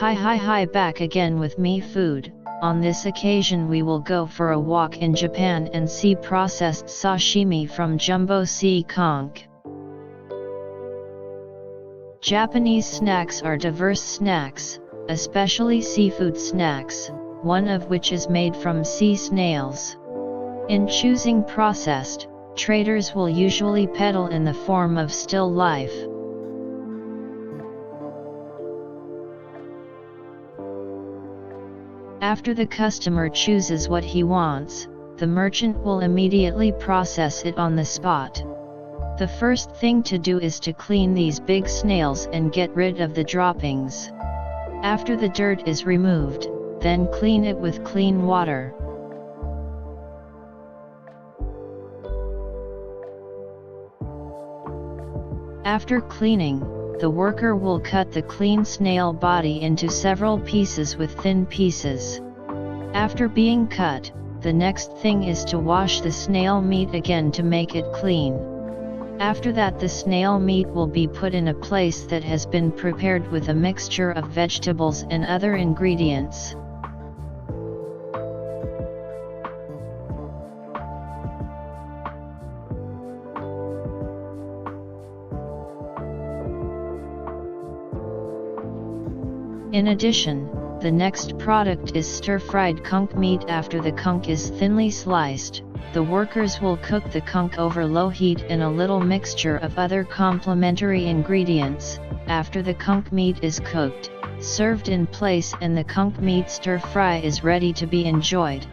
Hi, back again with me food. On this occasion we will go for a walk in Japan and see processed sashimi from jumbo sea conch. Japanese snacks are diverse snacks, especially seafood snacks, one of which is made from sea snails. In choosing processed, traders will usually peddle in the form of still life. After the customer chooses what he wants, the merchant will immediately process it on the spot. The first thing to do is to clean these big snails and get rid of the droppings. After the dirt is removed, then clean it with clean water. After cleaning, the worker will cut the clean snail body into several pieces with thin pieces. After being cut, the next thing is to wash the snail meat again to make it clean. After that, the snail meat will be put in a place that has been prepared with a mixture of vegetables and other ingredients. In addition, the next product is stir-fried conch meat. After the conch is thinly sliced, the workers will cook the conch over low heat in a little mixture of other complementary ingredients. After the conch meat is cooked, served in place, and the conch meat stir-fry is ready to be enjoyed.